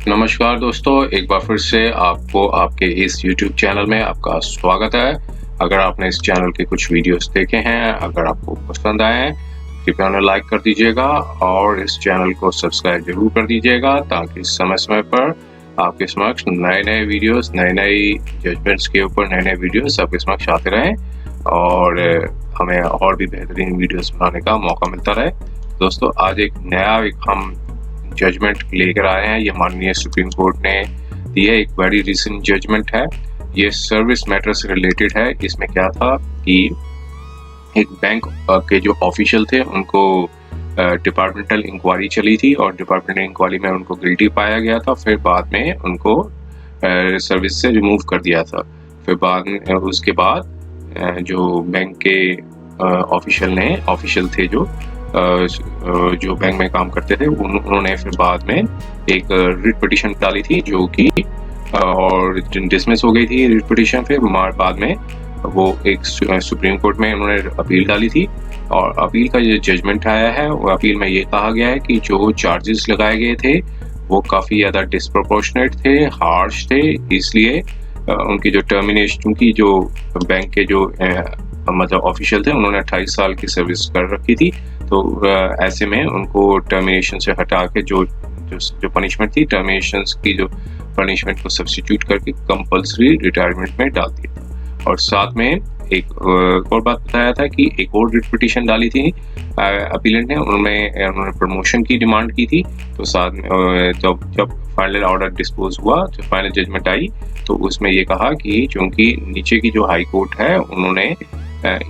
नमस्कार दोस्तों, एक बार फिर से आपको आपके इस YouTube चैनल में आपका स्वागत है। अगर आपने इस चैनल के कुछ वीडियोस देखे हैं, अगर आपको पसंद आए हैं, कृपया उन्हें लाइक कर दीजिएगा और इस चैनल को सब्सक्राइब जरूर कर दीजिएगा ताकि समय-समय पर आपके समक्ष नए-नए वीडियोस, नए-नए जजमेंट्स के ऊपर नए-नए वीडियोस आपके समक्ष आते रहें और हमें और भी बेहतरीन वीडियोस बनाने का मौका मिलता रहे। दोस्तों, आज एक हम जजमेंट लेकर आए हैं। ये माननीय सुप्रीम कोर्ट ने दिया एक वेरी रिसेंट जजमेंट है। ये सर्विस मैटर से रिलेटेड है। इसमें क्या था कि एक बैंक के जो ऑफिशियल थे उनको डिपार्टमेंटल इंक्वायरी चली थी और डिपार्टमेंटल इंक्वायरी में उनको गिल्टी पाया गया था। फिर बाद में उनको सर्विस से रिमूव कर दिया था। फिर बाद में उसके बाद जो बैंक के ऑफिशियल थे जो बैंक में काम करते थे उन्होंने फिर बाद में एक रिट पिटीशन डाली थी जो कि और डिसमिस हो गई थी रिट पिटीशन। फिर बाद में वो एक सुप्रीम कोर्ट में उन्होंने अपील डाली थी और अपील का जो जजमेंट आया है वो अपील में ये कहा गया है कि जो चार्जेस लगाए गए थे वो काफ़ी ज़्यादा डिस्प्रोपोर्शनेट थे, हार्श थे। इसलिए उनकी जो टर्मिनेशन, उनकी जो बैंक के जो मतलब ऑफिशियल थे उन्होंने 28 साल की सर्विस कर रखी थी। तो ऐसे में उनको टर्मिनेशन से हटा के जो पनिशमेंट थी, टर्मिनेशन की जो पनिशमेंट को सब्स्टिट्यूट करके कंपल्सरी रिटायरमेंट में डाल दिया था। और साथ में एक और बात बताया था कि एक और रिट पिटीशन डाली थी अपीलेंट ने, उन्होंने प्रमोशन की डिमांड की थी। तो साथ में जब फाइनल ऑर्डर डिस्पोज हुआ, जो फाइनल जजमेंट आई, तो उसमें ये कहा कि चूंकि नीचे की जो हाई कोर्ट है उन्होंने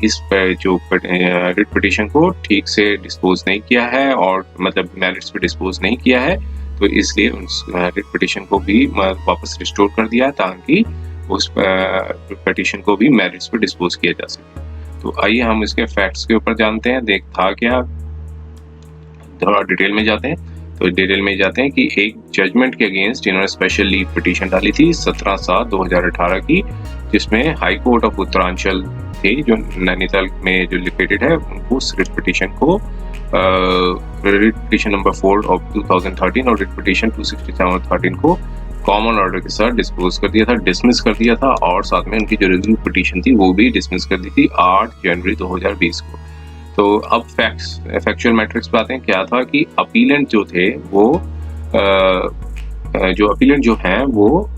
इस जो रिट पिटीशन को ठीक से डिस्पोज नहीं किया है और मतलब मेरिट्स पे डिस्पोज नहीं किया है, तो इसलिए उस रिट पिटीशन को भी वापस रिस्टोर कर दिया ताकि उस पिटीशन को भी मेरिट्स पे डिस्पोज किया जा सके। तो आइए हम इसके फैक्ट्स के ऊपर जानते हैं, था क्या, थोड़ा डिटेल में जाते हैं। तो डिटेल में जाते हैं कि एक जजमेंट के अगेंस्ट इन्होंने स्पेशल लीव पिटीशन डाली थी 17/7/2018 की, जिसमें हाई कोर्ट ऑफ उत्तरांचल थे जो नैनीताल में जो लोकेटेड है, उनको उस रिट पिटीशन को रिट पिटीशन नंबर 4 ऑफ 2013 और रिट पिटीशन 267/13 को कॉमन ऑर्डर के साथ डिस्पोज कर दिया था, डिसमिस कर दिया था और साथ में उनकी जो रिव्यू पिटीशन थी वो भी डिसमिस कर दी थी 8 जनवरी 2020 को। तो अब फैक्चुअल मैट्रिक्स पे आते हैं। क्या था कि अपीलेंट जो थे वो जो अपीलेंट जो हैं वो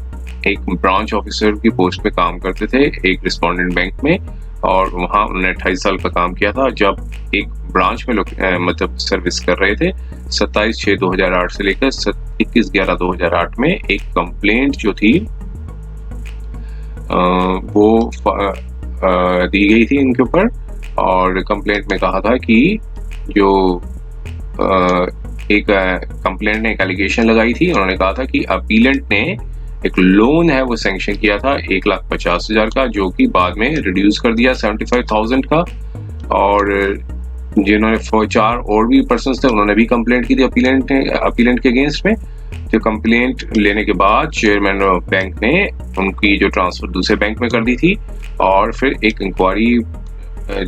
एक ब्रांच ऑफिसर की पोस्ट पे काम करते थे एक रिस्पोंडेंट बैंक में, और वहाँ उन्होंने 28 साल का काम किया था। जब एक ब्रांच में मतलब सर्विस कर रहे थे 27/6/2008 से लेकर 21/11/2008 में एक कंप्लेंट जो थी वो दी गई थी इनके ऊपर। और कंप्लेंट में कहा था कि जो एक कंप्लेंट ने एक एलिगेशन लगाई थी, उन्होंने कहा था कि अपीलेंट ने एक लोन है वो सैंक्शन किया था 1,50,000 का, जो कि बाद में रिड्यूस कर दिया 75,000 का। और जिन्होंने 4 और भी पर्सन थे उन्होंने भी कंप्लेंट की थी अपीलेंट के अगेंस्ट में। जो कंप्लेंट लेने के बाद चेयरमैन ऑफ बैंक ने उनकी जो ट्रांसफर दूसरे बैंक में कर दी थी और फिर एक इंक्वायरी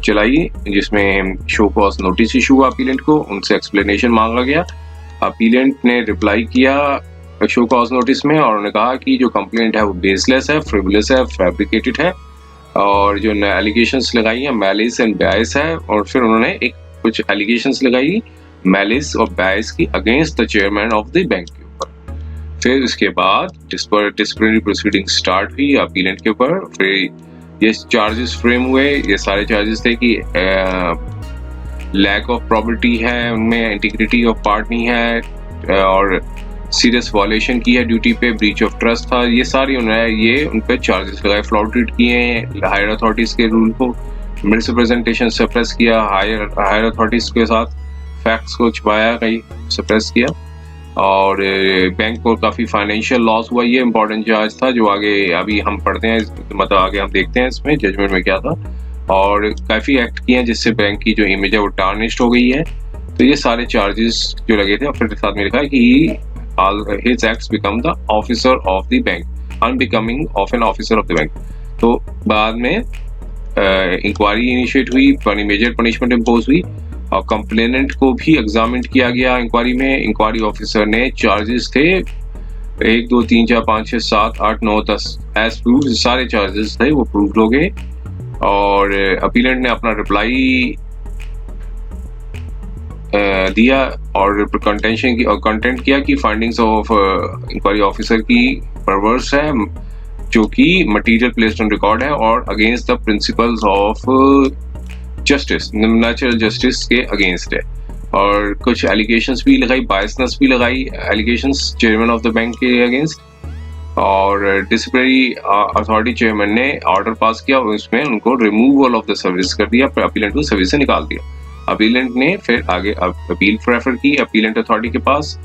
चलाई जिसमें शो कॉज नोटिस इशू हुआ अपीलेंट को, उनसे एक्सप्लेनेशन मांगा गया। अपीलेंट ने रिप्लाई किया शो कॉज नोटिस में और उन्होंने कहा कि जो कंप्लेंट है वो बेसलेस है, फ्रिवलेस है, फैब्रिकेटेड है और जो एलिगेशंस लगाई है मैलिस एंड बायस है। और फिर उन्होंने एक कुछ एलिगेशंस लगाई मैलिस और बायस की against the chairman of the bank के ऊपर। फिर उसके बाद डिसिप्लिनरी प्रोसीडिंग स्टार्ट हुई अपीलेंट के ऊपर। फिर ये चार्जेस फ्रेम हुए। ये सारे चार्जेस थे कि लैक ऑफ प्रॉपर्टी है उनमें, इंटीग्रिटी ऑफ पार्ट नहीं है और सीरियस वायलेशन की है ड्यूटी पे, ब्रीच ऑफ ट्रस्ट था। ये सारी उन्होंने उन पे चार्जेस लगाए, फ्लॉटेड किए, हायर अथॉरिटीज के रूल को मिसरिप्रेजेंटेशन सप्रेस किया, हायर अथॉरिटीज के साथ फैक्ट्स को छुपाया, कहीं सप्रेस किया। और बैंक को काफ़ी फाइनेंशियल लॉस हुआ। ये इंपॉर्टेंट चार्ज था जो आगे अभी हम पढ़ते हैं, मतलब आगे हम देखते हैं इसमें जजमेंट में क्या था। और काफ़ी एक्ट किए हैं जिससे बैंक की जो इमेज है वो टार्निश्ड हो गई है। तो ये सारे चार्जेस जो लगे थे, और फिर साथ में लिखा है कि his acts become the officer of the bank, unbecoming of an officer of the bank। तो बाद में इंक्वायरी इनिशिएट हुई, मेजर पनिशमेंट इम्पोज हुई और कंप्लेनेंट को भी एग्जामिन किया गया इंक्वायरी में। इंक्वायरी ऑफिसर ने चार्जेस थे 1 2 3 4 5 6 7 8 9 10 एज प्रूव सारे चार्जेस थे वो प्रूव हो गए। और अपीलेंट ने अपना रिप्लाई दिया और कंटेंशन की और कंटेंट किया कि फाइंडिंग्स ऑफ इंक्वायरी ऑफिसर की परवर्स है, जो कि मटेरियल प्लेस्ड ऑन रिकॉर्ड है और against the principles of justice, natural justice के अगेंस्ट है। और कुछ एलिगेशंस भी लगाई, बायसनेस भी लगाई, allegations chairman of the bank के अगेंस्ट। और डिसिप्लिनरी अथॉरिटी चेयरमैन ने ऑर्डर पास किया और उसमें उनको रिमूवल ऑफ द सर्विस कर दिया, अपीलेंट को सर्विस से निकाल दिया। अपीलेंट ने फिर आगे अपील प्रेफर की अपीलेंट अथॉरिटी के पास।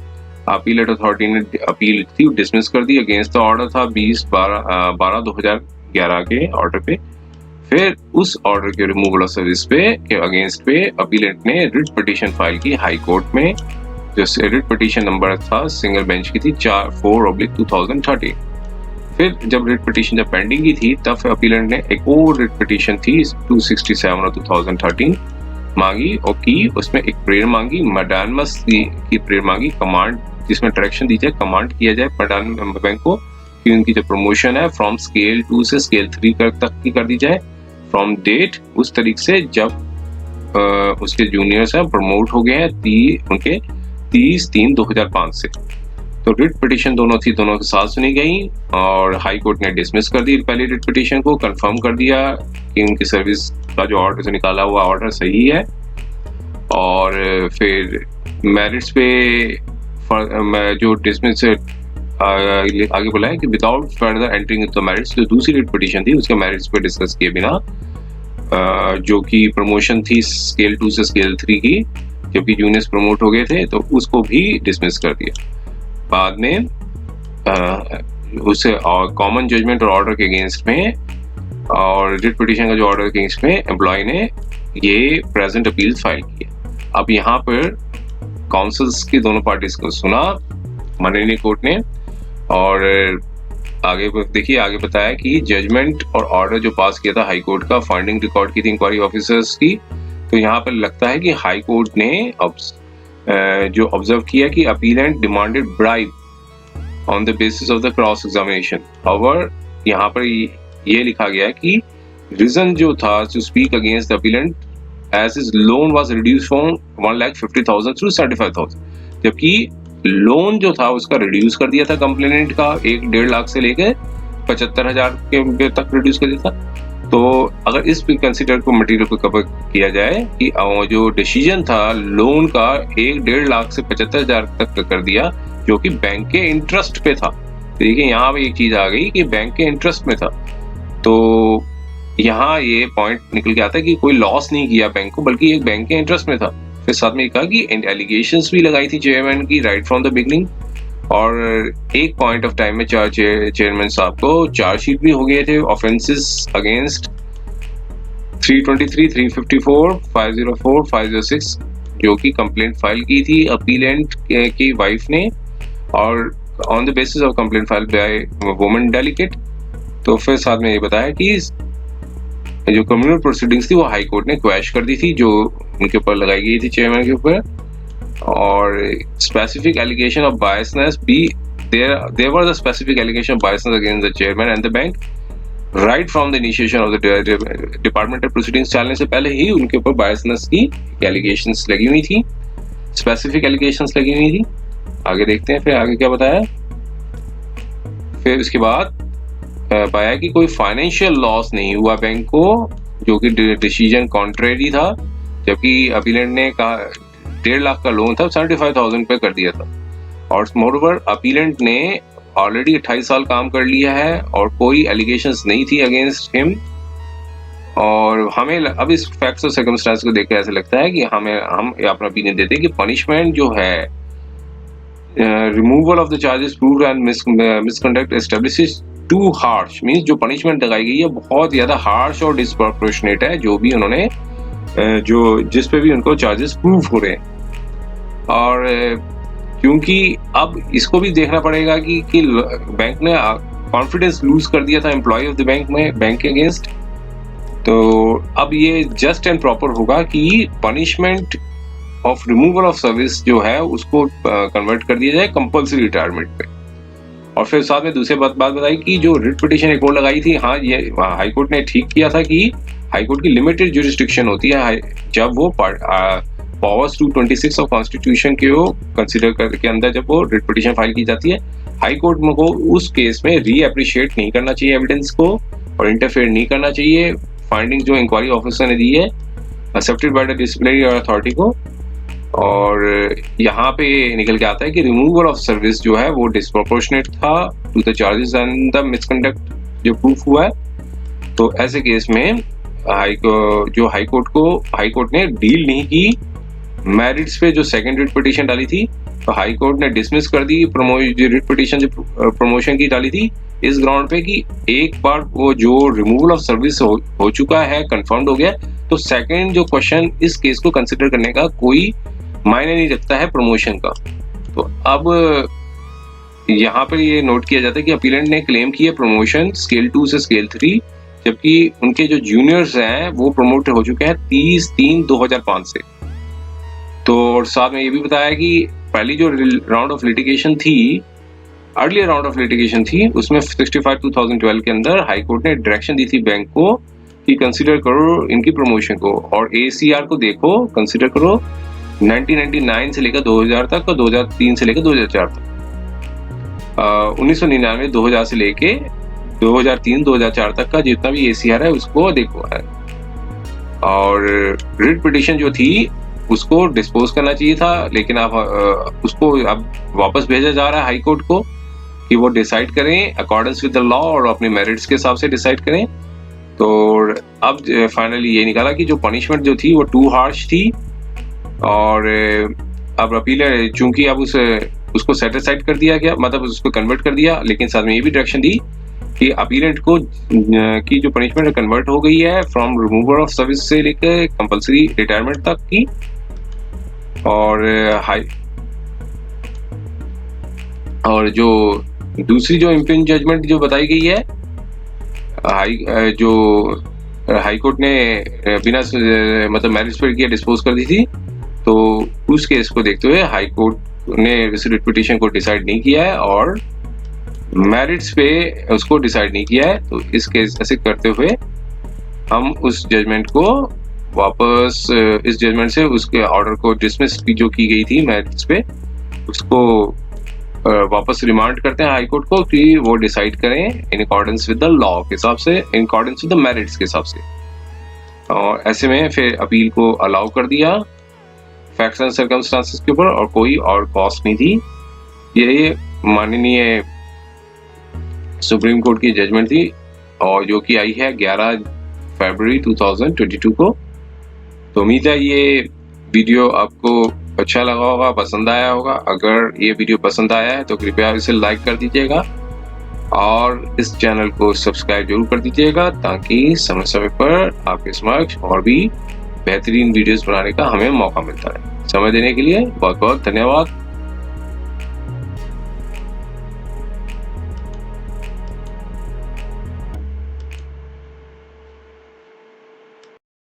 अपीलेंट अथॉरिटी ने अपील थी डिसमिस कर दी अगेंस्ट द ऑर्डर था 20/12/2011 के ऑर्डर पे। फिर उस ऑर्डर के रिमूवल ऑफ सर्विस पे के अगेंस्ट पे अपीलेंट ने रिट पिटीशन फाइल की हाई कोर्ट में, जो रिट पिटीशन नंबर था सिंगल बेंच की थी 4/2013। फिर जब रिट पिटीशन जब पेंडिंग की थी तब अपीलेंट ने एक और रिट पिटीशन थी 267 ऑफ 2013 मांगी और की उसमें एक प्रेयर मांगी, मैडानमस की प्रेयर मांगी, कमांड जिसमें डायरेक्शन दी जाए, कमांड किया जाए मैडान बैंक को कि उनकी जो प्रमोशन है फ्रॉम स्केल 2 से स्केल 3 तक की कर दी जाए, फ्रॉम डेट उस तारीख से जब उसके जूनियर्स हैं प्रमोट हो गए हैं उनके 30/3/2005 से। तो रिट पिटीशन दोनों के साथ सुनी गई और हाई कोर्ट ने डिसमिस कर दी पहली रिट पिटीशन को, कंफर्म कर दिया कि उनकी सर्विस का जो ऑर्डर से निकाला हुआ ऑर्डर सही है। और फिर मेरिट्स पे जो डिसमिस आगे बोला है कि without further entering into the merits, जो दूसरी रिट पिटीशन थी उसके मेरिट्स पे डिस्कस किए बिना जो कि प्रमोशन थी स्केल 2 से स्केल 3 की, जबकि जूनियर्स प्रमोट हो गए थे, तो उसको भी डिसमिस कर दिया। बाद में उसे कॉमन जजमेंट और ऑर्डर के अगेंस्ट में और रिट पिटीशन का जो ऑर्डर के अगेंस्ट में एम्प्लॉय ने ये प्रेजेंट अपील फाइल किया। अब यहाँ पर काउंसिल्स की दोनों पार्टीज को सुना माननीय कोर्ट ने और आगे देखिए आगे बताया कि जजमेंट और ऑर्डर जो पास किया था हाई कोर्ट का, फाइंडिंग रिकॉर्ड की थी इंक्वायरी ऑफिसर्स की, तो यहाँ पर लगता है कि हाई कोर्ट ने जो ऑब्जर्व किया कि appellant demanded bribe on the basis of the cross examination. However यहाँ पर ये लिखा गया कि रीजन जो था to speak against the appellant as his loan was reduced from 1,50,000 to 75,000, जबकि लोन जो था उसका रिड्यूस कर दिया था कंप्लेनेंट का 1.5 लाख से लेकर 75,000 के तक रिड्यूस कर दिया था। तो अगर इस कंसिडर को मटेरियल को कवर किया जाए कि जो डिसीजन था लोन का 1.5 लाख से 75,000 तक कर दिया, जो कि बैंक के इंटरेस्ट पे था। तो देखिए यहाँ पे एक चीज आ गई कि बैंक के इंटरेस्ट में था, तो यहाँ ये पॉइंट निकल के आता है कि कोई लॉस नहीं किया बैंक को, बल्कि एक बैंक के इंटरेस्ट में था। फिर साथ में कहा कि एलिगेशंस भी लगाई थी चेयरमैन की राइट फ्रॉम द बिगनिंग, और एक पॉइंट ऑफ टाइम में चेयरमैन साहब को चार्जशीट भी हो गए थे ऑफेंसेस अगेंस्ट 323, 354, 504, 506, जो कि कंप्लेंट फाइल की थी अपीलेंट की वाइफ ने, और on the basis of complaint file by women delegate. तो फिर साथ में ये बताया कि जो कम्युनल प्रोसीडिंग्स थी वो हाई कोर्ट ने क्वैश कर दी थी, जो उनके ऊपर लगाई गई थी चेयरमैन के ऊपर। और स्पेसिफिक एलिगेशन ऑफ बायसनेस भी there were the specific allegation of biasness against the chairman and the bank right from the initiation of the departmental proceedings चलने से पहले ही उनके ऊपर बायसनेस की एलिगेशंस लगी हुई थी, स्पेसिफिक एलिगेशंस लगी हुई थी। आगे देखते हैं फिर आगे क्या बताया। फिर उसके बाद पाया कि कोई फाइनेंशियल लॉस नहीं हुआ बैंक को, जो कि डिसीजन कॉन्ट्रेरी था, जबकि अपीलेंट ने कहा 1.5 लाख का लोन था 75,000 पे कर दिया था। और मोरओवर अपीलेंट ने ऑलरेडी 28 साल काम कर लिया है और कोई एलिगेशंस नहीं थी अगेंस्ट हिम। और हमें अब इस फैक्ट्स और सर्कमस्टेंस को देखकर ऐसा लगता है कि हम अपना ओपिनियन देते हैं कि पनिशमेंट जो है removal of the charges proved and misconduct establishes too harsh, means जो पनिशमेंट लगाई गई है बहुत ज्यादा हार्श और डिस्प्रोपोर्शनेट है, जो भी उन्होंने जो जिस पे भी उनको चार्जेस प्रूव हो रहे हैं। और क्योंकि अब इसको भी देखना पड़ेगा कि बैंक ने कॉन्फिडेंस लूज कर दिया था एम्प्लॉय ऑफ द बैंक में बैंक के अगेंस्ट, तो अब ये जस्ट एंड प्रॉपर होगा कि punishment of removal of service जो है उसको कन्वर्ट कर दिया जाए कंपल्सरी रिटायरमेंट पे। और फिर साथ में दूसरी बात बताई कि जो रिट पिटीशन एक और लगाई थी, हाँ ये हाई कोर्ट ने ठीक किया था कि हाई कोर्ट की लिमिटेड जुरिस्डिक्शन होती है जब वो पावर्स 226 ऑफ कॉन्स्टिट्यूशन को कंसिडर करके अंदर जब वो रिट पिटीशन फाइल की जाती है, हाई कोर्ट को उस केस में री एप्रिशिएट नहीं करना चाहिए एविडेंस को और इंटरफेयर नहीं करना चाहिए। फाइंडिंग जो इंक्वायरी ऑफिसर ने दी है accepted by the disciplinary authority को, और यहाँ पे निकल के आता है कि रिमूवल ऑफ सर्विस जो है वो डिस्प्रोपोर्शनेट था to the charges and the misconduct जो प्रूफ हुआ है। तो ऐसे केस में हाई कोर्ट ने डील नहीं की मेरिट्स पे जो सेकंड रिट पिटीशन डाली थी, तो हाई कोर्ट ने डिसमिस कर दी रिट पिटीशन जो प्रमोशन की डाली थी इस ग्राउंड पे कि एक बार वो जो रिमूवल ऑफ सर्विस हो चुका है, कंफर्म्ड हो गया, तो सेकंड जो क्वेश्चन इस केस को कंसिडर करने का कोई मायने नहीं रखता है प्रमोशन का। तो अब यहाँ पर ये नोट किया जाता है कि अपीलेंट ने क्लेम किया प्रमोशन स्केल 2 से स्केल 3, जबकि उनके जो जूनियर्स हैं वो प्रमोट हो चुके हैं 30/3/2005 से। तो और साथ में ये भी बताया कि पहली जो राउंड ऑफ लिटिगेशन थी, अर्लियर राउंड ऑफ लिटिगेशन थी, उसमें 65/2012 के अंदर हाई कोर्ट ने डायरेक्शन दी थी बैंक को कि कंसीडर करो इनकी प्रमोशन को और ACR को देखो, कंसीडर करो 1999 से लेकर 2000 तक और 2003 से लेकर 2004 तक, 1999 2000 से लेके 2003 2004 तक का जितना भी ACR है उसको देखो है। और रिट पिटीशन जो थी उसको डिस्पोज करना चाहिए था, लेकिन आप उसको अब वापस भेजा जा रहा है हाई कोर्ट को कि वो डिसाइड करें अकॉर्डेंस विद द लॉ और अपने मेरिट्स के हिसाब से डिसाइड करें। तो अब फाइनली ये निकाला कि जो पनिशमेंट जो थी वो टू हार्श थी और अब अपील चूंकि अब उसको सेट असाइड कर दिया गया, मतलब उसको कन्वर्ट कर दिया, लेकिन साथ में ये भी डायरेक्शन दी कि अपीलेंट को की जो पनिशमेंट कन्वर्ट हो गई है फ्रॉम रिमूवल ऑफ सर्विस से लेकर कंपलसरी रिटायरमेंट तक की। और जो दूसरी जो इम्पिंज जजमेंट जो बताई गई है, हाई कोर्ट ने बिना मतलब मैरिज पर किया डिस्पोज कर दी थी, तो उस केस को देखते हुए हाई कोर्ट ने रिट पिटीशन को डिसाइड नहीं किया है और मेरिट्स पे उसको डिसाइड नहीं किया है। तो इस केस ऐसे करते हुए हम उस जजमेंट को वापस इस जजमेंट से उसके ऑर्डर को डिसमिस जो की गई थी मेरिट्स पे, उसको वापस रिमांड करते हैं हाई कोर्ट को कि वो डिसाइड करें in accordance with the law के हिसाब से, in accordance with the merits के हिसाब से। और ऐसे में फिर अपील को अलाउ कर दिया फैक्ट्स एंड सर्कमस्टांसेस के ऊपर, और कोई और कॉस्ट नहीं थी। ये माननीय सुप्रीम कोर्ट की जजमेंट थी और जो कि आई है 11 फरवरी 2022 को। तो उम्मीद है ये वीडियो आपको अच्छा लगा होगा, पसंद आया होगा। अगर ये वीडियो पसंद आया है तो कृपया इसे लाइक कर दीजिएगा और इस चैनल को सब्सक्राइब जरूर कर दीजिएगा ताकि समय समय पर आपके समक्ष और भी बेहतरीन वीडियोस बनाने का हमें मौका मिलता है। समय देने के लिए बहुत बहुत धन्यवाद।